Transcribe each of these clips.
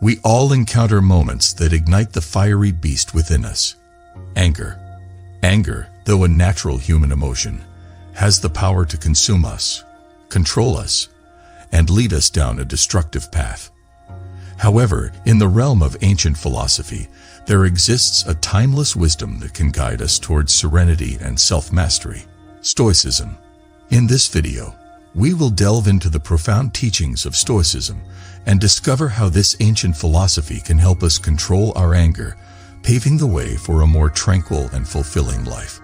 We all encounter moments that ignite the fiery beast within us. Anger. Anger, though a natural human emotion, has the power to consume us, control us, and lead us down a destructive path. However, in the realm of ancient philosophy, there exists a timeless wisdom that can guide us towards serenity and self-mastery, Stoicism. In this video, we will delve into the profound teachings of Stoicism and discover how this ancient philosophy can help us control our anger, paving the way for a more tranquil and fulfilling life.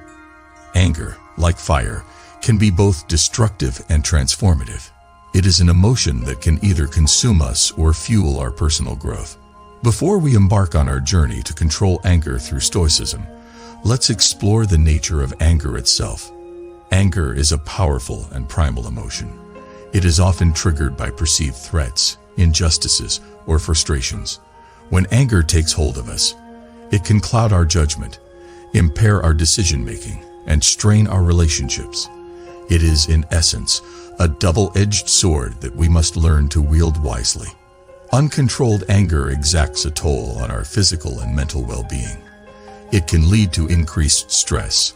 Anger, like fire, can be both destructive and transformative. It is an emotion that can either consume us or fuel our personal growth. Before we embark on our journey to control anger through Stoicism, let's explore the nature of anger itself. Anger is a powerful and primal emotion. It is often triggered by perceived threats, injustices, or frustrations. When anger takes hold of us, it can cloud our judgment, impair our decision-making, and strain our relationships. It is, in essence, a double-edged sword that we must learn to wield wisely. Uncontrolled anger exacts a toll on our physical and mental well-being. It can lead to increased stress,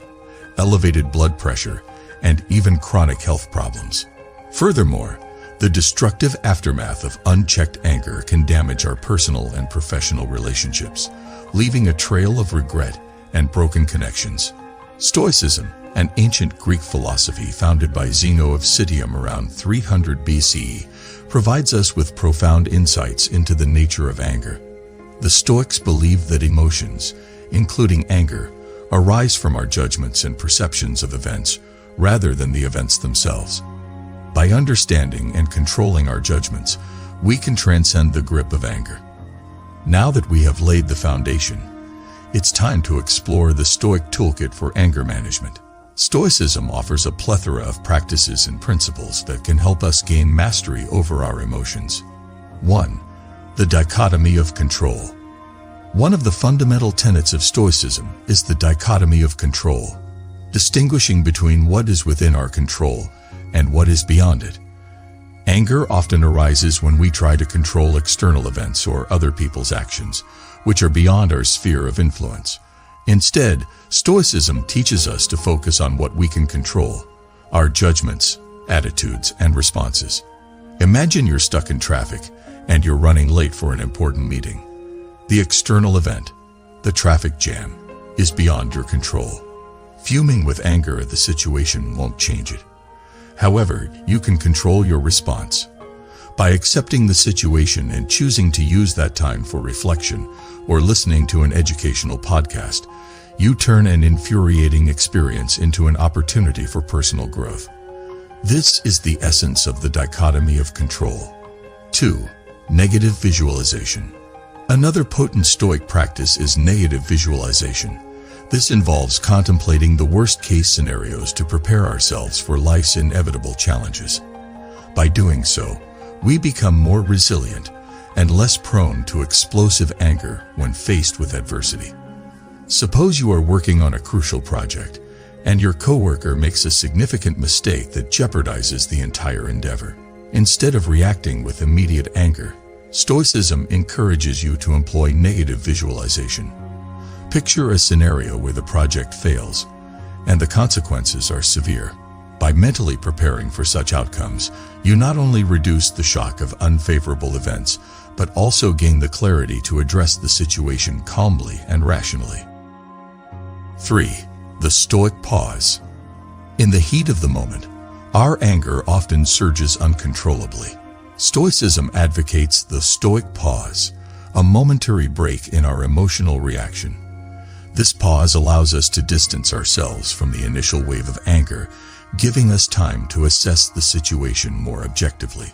elevated blood pressure, and even chronic health problems. Furthermore, the destructive aftermath of unchecked anger can damage our personal and professional relationships, leaving a trail of regret and broken connections. Stoicism, an ancient Greek philosophy founded by Zeno of Citium around 300 BCE, provides us with profound insights into the nature of anger. The Stoics believed that emotions, including anger, arise from our judgments and perceptions of events rather than the events themselves. By understanding and controlling our judgments, we can transcend the grip of anger. Now that we have laid the foundation, it's time to explore the Stoic toolkit for anger management. Stoicism offers a plethora of practices and principles that can help us gain mastery over our emotions. 1. The dichotomy of control. One of the fundamental tenets of Stoicism is the dichotomy of control, distinguishing between what is within our control and what is beyond it. Anger often arises when we try to control external events or other people's actions, which are beyond our sphere of influence. Instead, Stoicism teaches us to focus on what we can control: our judgments, attitudes, and responses. Imagine you're stuck in traffic and you're running late for an important meeting. The external event, the traffic jam, is beyond your control. Fuming with anger at the situation won't change it. However, you can control your response. By accepting the situation and choosing to use that time for reflection or listening to an educational podcast, you turn an infuriating experience into an opportunity for personal growth. This is the essence of the dichotomy of control. 2. Negative visualization. Another potent Stoic practice is negative visualization. This involves contemplating the worst-case scenarios to prepare ourselves for life's inevitable challenges. By doing so, we become more resilient and less prone to explosive anger when faced with adversity. Suppose you are working on a crucial project, and your coworker makes a significant mistake that jeopardizes the entire endeavor. Instead of reacting with immediate anger, Stoicism encourages you to employ negative visualization. Picture a scenario where the project fails, and the consequences are severe. By mentally preparing for such outcomes, you not only reduce the shock of unfavorable events, but also gain the clarity to address the situation calmly and rationally. 3. The Stoic pause. In the heat of the moment, our anger often surges uncontrollably. Stoicism advocates the Stoic pause, a momentary break in our emotional reaction. This pause allows us to distance ourselves from the initial wave of anger, giving us time to assess the situation more objectively.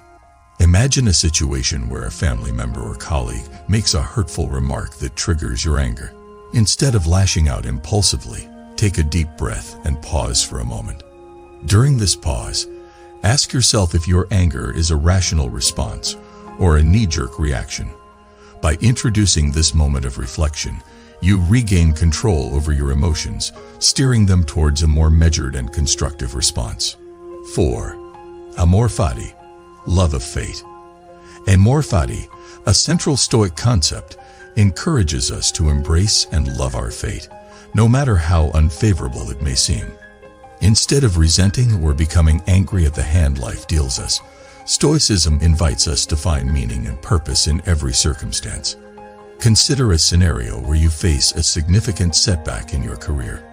Imagine a situation where a family member or colleague makes a hurtful remark that triggers your anger. Instead of lashing out impulsively, take a deep breath and pause for a moment. During this pause, ask yourself if your anger is a rational response or a knee-jerk reaction. By introducing this moment of reflection, you regain control over your emotions, steering them towards a more measured and constructive response. 4. Amor fati, love of fate. Amor fati, A central Stoic concept encourages us to embrace and love our fate, no matter how unfavorable it may seem. Instead of resenting or becoming angry at the hand life deals us, Stoicism invites us to find meaning and purpose in every circumstance. Consider a scenario where you face a significant setback in your career.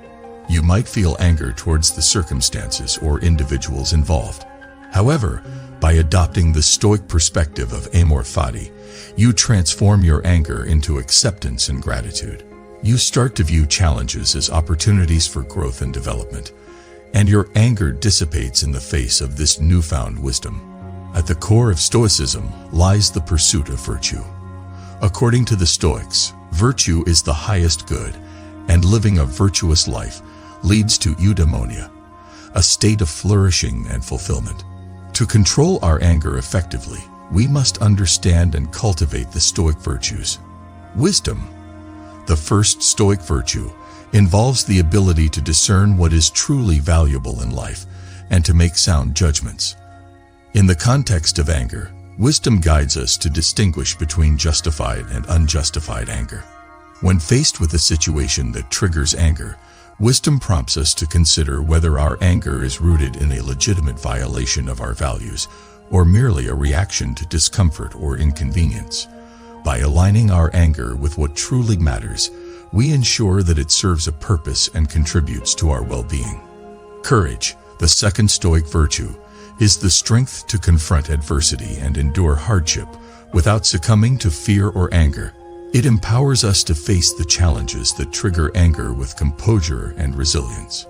You might feel anger towards the circumstances or individuals involved. However, by adopting the Stoic perspective of amor fati, you transform your anger into acceptance and gratitude. You start to view challenges as opportunities for growth and development, and your anger dissipates in the face of this newfound wisdom. At the core of Stoicism lies the pursuit of virtue. According to the Stoics, virtue is the highest good, and living a virtuous life leads to eudaimonia, a state of flourishing and fulfillment. To control our anger effectively, we must understand and cultivate the Stoic virtues. Wisdom, the first Stoic virtue, involves the ability to discern what is truly valuable in life and to make sound judgments. In the context of anger, wisdom guides us to distinguish between justified and unjustified anger. When faced with a situation that triggers anger, wisdom prompts us to consider whether our anger is rooted in a legitimate violation of our values or merely a reaction to discomfort or inconvenience. By aligning our anger with what truly matters, we ensure that it serves a purpose and contributes to our well-being. Courage, the second Stoic virtue, is the strength to confront adversity and endure hardship without succumbing to fear or anger. It empowers us to face the challenges that trigger anger with composure and resilience.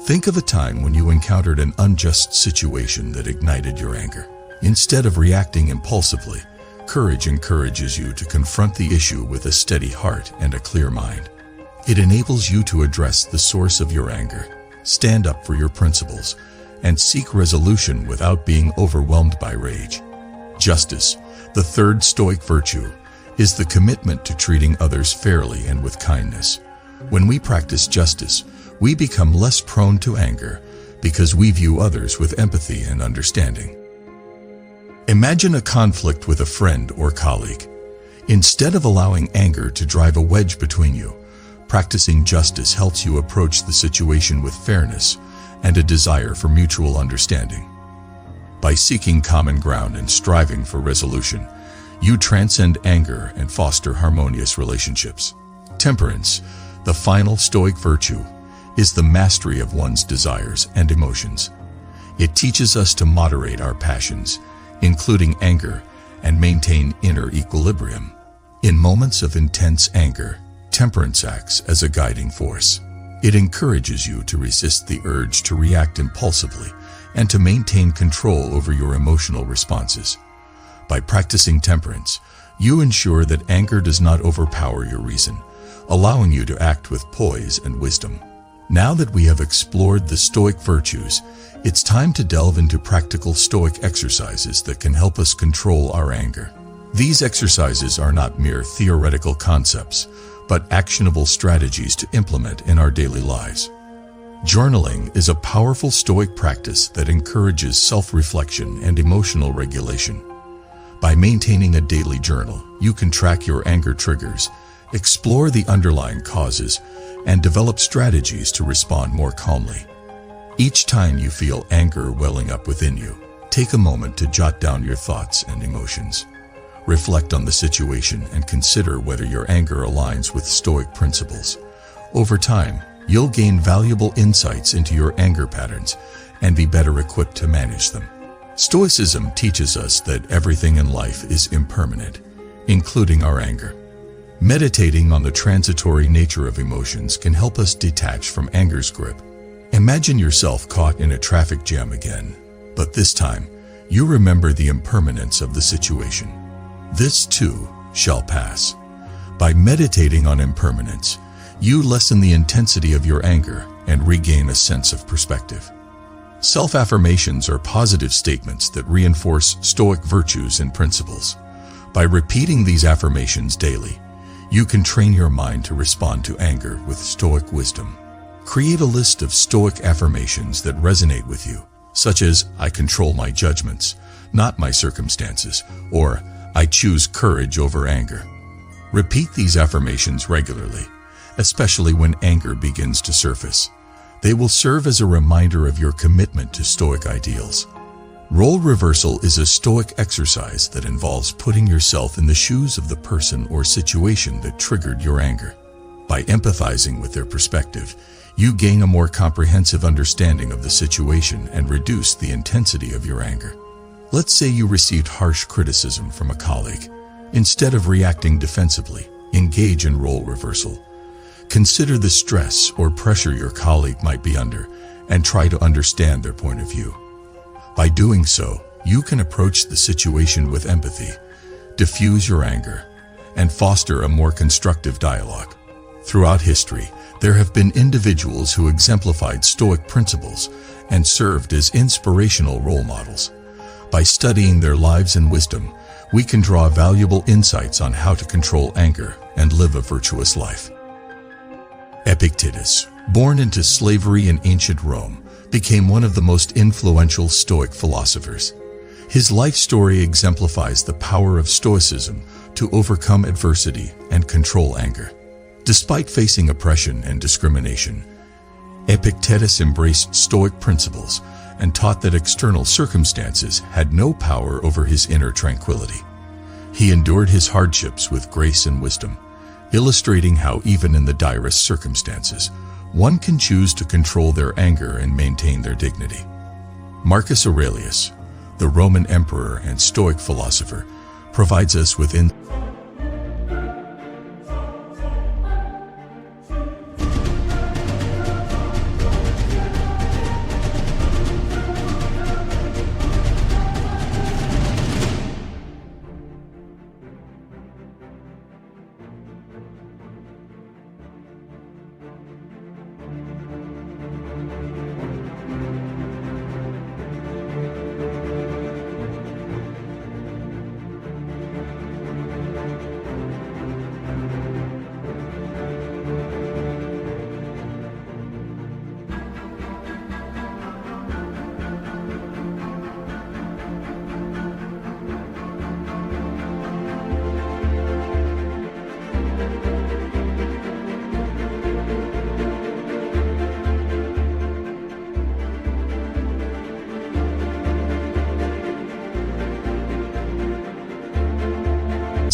Think of a time when you encountered an unjust situation that ignited your anger. Instead of reacting impulsively, courage encourages you to confront the issue with a steady heart and a clear mind. It enables you to address the source of your anger, stand up for your principles, and seek resolution without being overwhelmed by rage. Justice, the third Stoic virtue, is the commitment to treating others fairly and with kindness. When we practice justice, we become less prone to anger because we view others with empathy and understanding. Imagine a conflict with a friend or colleague. Instead of allowing anger to drive a wedge between you, practicing justice helps you approach the situation with fairness and a desire for mutual understanding. By seeking common ground and striving for resolution, you transcend anger and foster harmonious relationships. Temperance, the final Stoic virtue, is the mastery of one's desires and emotions. It teaches us to moderate our passions, including anger, and maintain inner equilibrium. In moments of intense anger, temperance acts as a guiding force. It encourages you to resist the urge to react impulsively and to maintain control over your emotional responses. By practicing temperance, you ensure that anger does not overpower your reason, allowing you to act with poise and wisdom. Now that we have explored the Stoic virtues, it's time to delve into practical Stoic exercises that can help us control our anger. These exercises are not mere theoretical concepts, but actionable strategies to implement in our daily lives. Journaling is a powerful Stoic practice that encourages self-reflection and emotional regulation. By maintaining a daily journal, you can track your anger triggers, explore the underlying causes, and develop strategies to respond more calmly. Each time you feel anger welling up within you, take a moment to jot down your thoughts and emotions. Reflect on the situation and consider whether your anger aligns with Stoic principles. Over time, you'll gain valuable insights into your anger patterns and be better equipped to manage them. Stoicism teaches us that everything in life is impermanent, including our anger. Meditating on the transitory nature of emotions can help us detach from anger's grip. Imagine yourself caught in a traffic jam again, but this time, you remember the impermanence of the situation. This too shall pass. By meditating on impermanence, you lessen the intensity of your anger and regain a sense of perspective. Self-affirmations are positive statements that reinforce Stoic virtues and principles. By repeating these affirmations daily, you can train your mind to respond to anger with Stoic wisdom. Create a list of Stoic affirmations that resonate with you, such as, "I control my judgments, not my circumstances," or I choose courage over anger. Repeat these affirmations regularly, especially when anger begins to surface. They will serve as a reminder of your commitment to Stoic ideals. Role reversal is a Stoic exercise that involves putting yourself in the shoes of the person or situation that triggered your anger. By empathizing with their perspective, you gain a more comprehensive understanding of the situation and reduce the intensity of your anger. Let's say you received harsh criticism from a colleague. Instead of reacting defensively, engage in role reversal. Consider the stress or pressure your colleague might be under and try to understand their point of view. By doing so, you can approach the situation with empathy, diffuse your anger, and foster a more constructive dialogue. Throughout history, there have been individuals who exemplified Stoic principles and served as inspirational role models. By studying their lives and wisdom, we can draw valuable insights on how to control anger and live a virtuous life. Epictetus, born into slavery in ancient Rome, became one of the most influential Stoic philosophers. His life story exemplifies the power of Stoicism to overcome adversity and control anger. Despite facing oppression and discrimination, Epictetus embraced Stoic principles and taught that external circumstances had no power over his inner tranquility. He endured his hardships with grace and wisdom, illustrating how even in the direst circumstances, one can choose to control their anger and maintain their dignity. Marcus Aurelius, the Roman emperor and Stoic philosopher, provides us with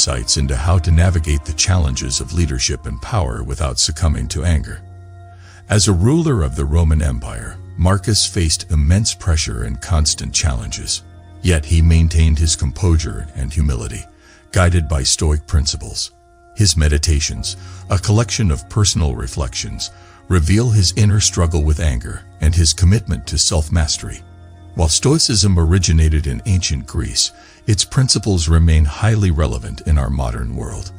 insights into how to navigate the challenges of leadership and power without succumbing to anger. As a ruler of the Roman Empire, Marcus faced immense pressure and constant challenges. Yet he maintained his composure and humility, guided by Stoic principles. His meditations, a collection of personal reflections, reveal his inner struggle with anger and his commitment to self-mastery. While Stoicism originated in ancient Greece, its principles remain highly relevant in our modern world.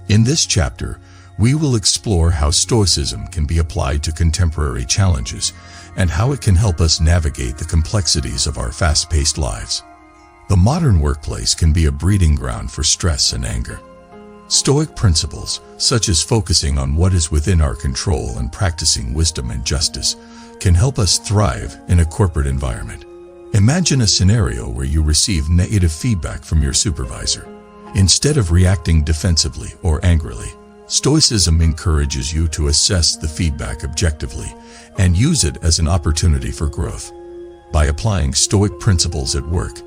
In this chapter, we will explore how Stoicism can be applied to contemporary challenges and how it can help us navigate the complexities of our fast-paced lives. The modern workplace can be a breeding ground for stress and anger. Stoic principles, such as focusing on what is within our control and practicing wisdom and justice, can help us thrive in a corporate environment. Imagine a scenario where you receive negative feedback from your supervisor. Instead of reacting defensively or angrily, Stoicism encourages you to assess the feedback objectively and use it as an opportunity for growth. By applying Stoic principles at work,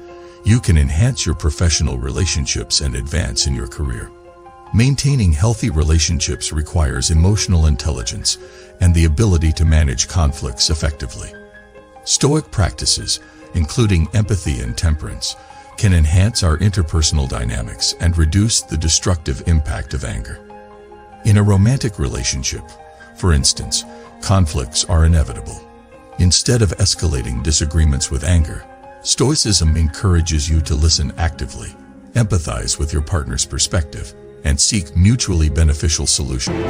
you can enhance your professional relationships and advance in your career. Maintaining healthy relationships requires emotional intelligence and the ability to manage conflicts effectively. Stoic practices, including empathy and temperance, can enhance our interpersonal dynamics and reduce the destructive impact of anger. In a romantic relationship, for instance, conflicts are inevitable. Instead of escalating disagreements with anger, Stoicism encourages you to listen actively, empathize with your partner's perspective, and seek mutually beneficial solutions.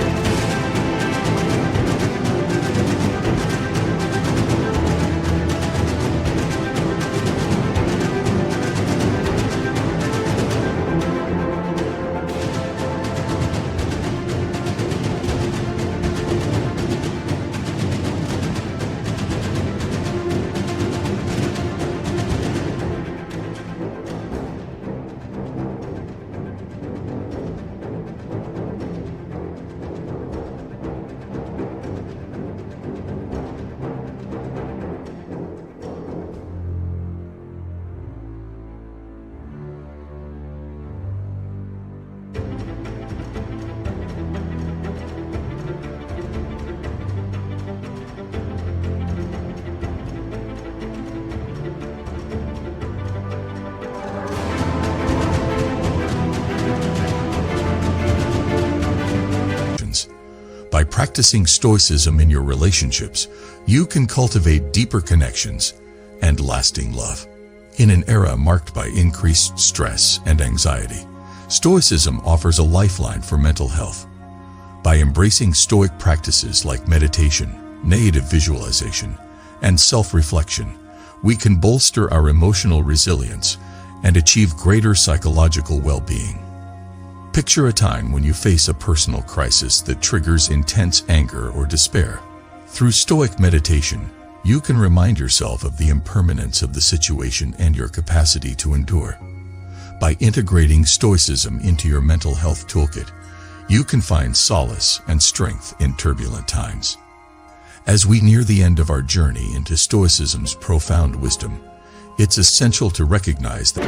By practicing Stoicism in your relationships, you can cultivate deeper connections and lasting love. In an era marked by increased stress and anxiety, Stoicism offers a lifeline for mental health. By embracing Stoic practices like meditation, negative visualization, and self-reflection, we can bolster our emotional resilience and achieve greater psychological well-being. Picture a time when you face a personal crisis that triggers intense anger or despair. Through Stoic meditation, you can remind yourself of the impermanence of the situation and your capacity to endure. By integrating Stoicism into your mental health toolkit, you can find solace and strength in turbulent times. As we near the end of our journey into Stoicism's profound wisdom, it's essential to recognize that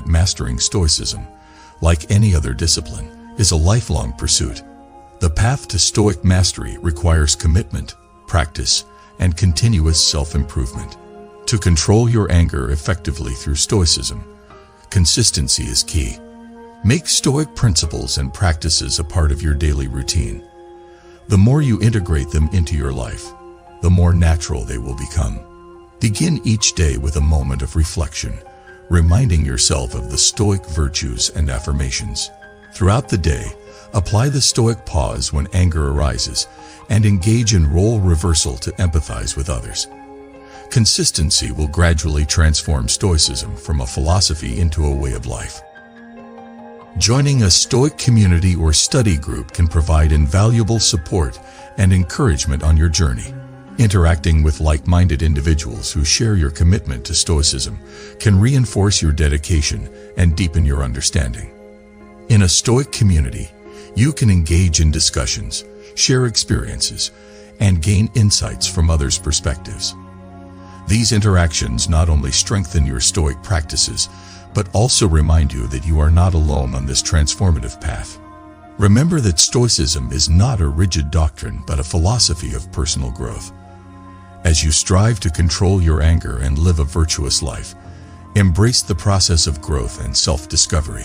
mastering Stoicism, like any other discipline, is a lifelong pursuit. The path to Stoic mastery requires commitment, practice, and continuous self-improvement. To control your anger effectively through Stoicism, consistency is key. Make Stoic principles and practices a part of your daily routine. The more you integrate them into your life, the more natural they will become. Begin each day with a moment of reflection, reminding yourself of the Stoic virtues and affirmations. Throughout the day, apply the Stoic pause when anger arises and engage in role reversal to empathize with others. Consistency will gradually transform Stoicism from a philosophy into a way of life. Joining a Stoic community or study group can provide invaluable support and encouragement on your journey. Interacting with like-minded individuals who share your commitment to Stoicism can reinforce your dedication and deepen your understanding. In a Stoic community, you can engage in discussions, share experiences, and gain insights from others' perspectives. These interactions not only strengthen your Stoic practices, but also remind you that you are not alone on this transformative path. Remember that Stoicism is not a rigid doctrine, but a philosophy of personal growth. As you strive to control your anger and live a virtuous life, embrace the process of growth and self-discovery.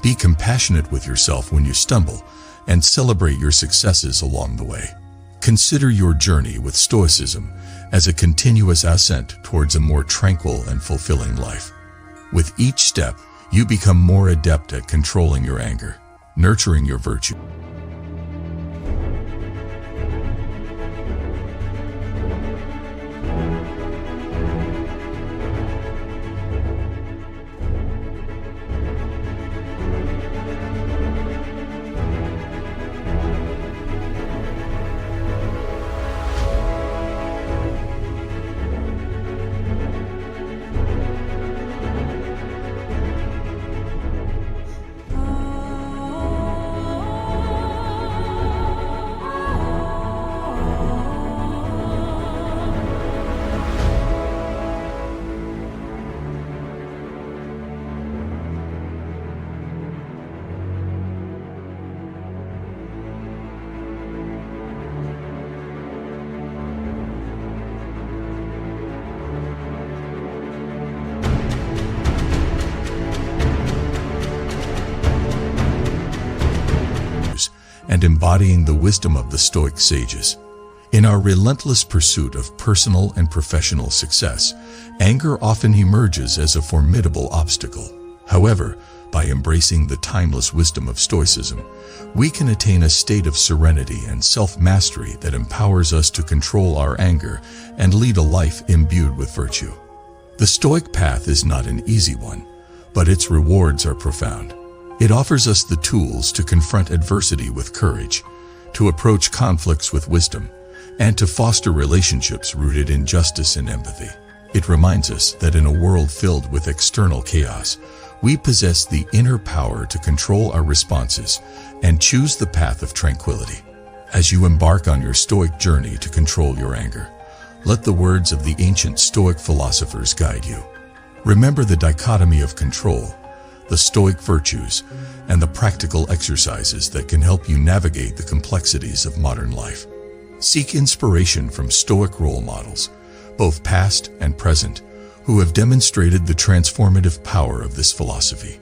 Be compassionate with yourself when you stumble, and celebrate your successes along the way. Consider your journey with Stoicism as a continuous ascent towards a more tranquil and fulfilling life. With each step, you become more adept at controlling your anger, nurturing your virtue. And embodying the wisdom of the Stoic sages. In our relentless pursuit of personal and professional success, anger often emerges as a formidable obstacle. However, By embracing the timeless wisdom of Stoicism, we can attain a state of serenity and self-mastery that empowers us to control our anger and lead a life imbued with virtue. The Stoic path is not an easy one, but its rewards are profound. It offers us the tools to confront adversity with courage, to approach conflicts with wisdom, and to foster relationships rooted in justice and empathy. It reminds us that in a world filled with external chaos, we possess the inner power to control our responses and choose the path of tranquility. As you embark on your Stoic journey to control your anger, let the words of the ancient Stoic philosophers guide you. Remember the dichotomy of control, the Stoic virtues, and the practical exercises that can help you navigate the complexities of modern life. Seek inspiration from Stoic role models, both past and present, who have demonstrated the transformative power of this philosophy.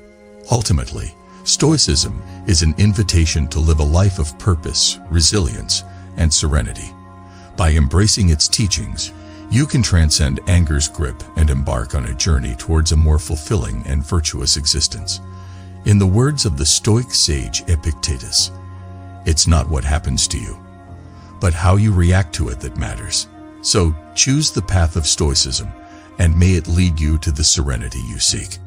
Ultimately, Stoicism is an invitation to live a life of purpose, resilience, and serenity. By embracing its teachings, you can transcend anger's grip and embark on a journey towards a more fulfilling and virtuous existence. In the words of the Stoic sage Epictetus, "It's not what happens to you, but how you react to it that matters." So, choose the path of Stoicism, and may it lead you to the serenity you seek.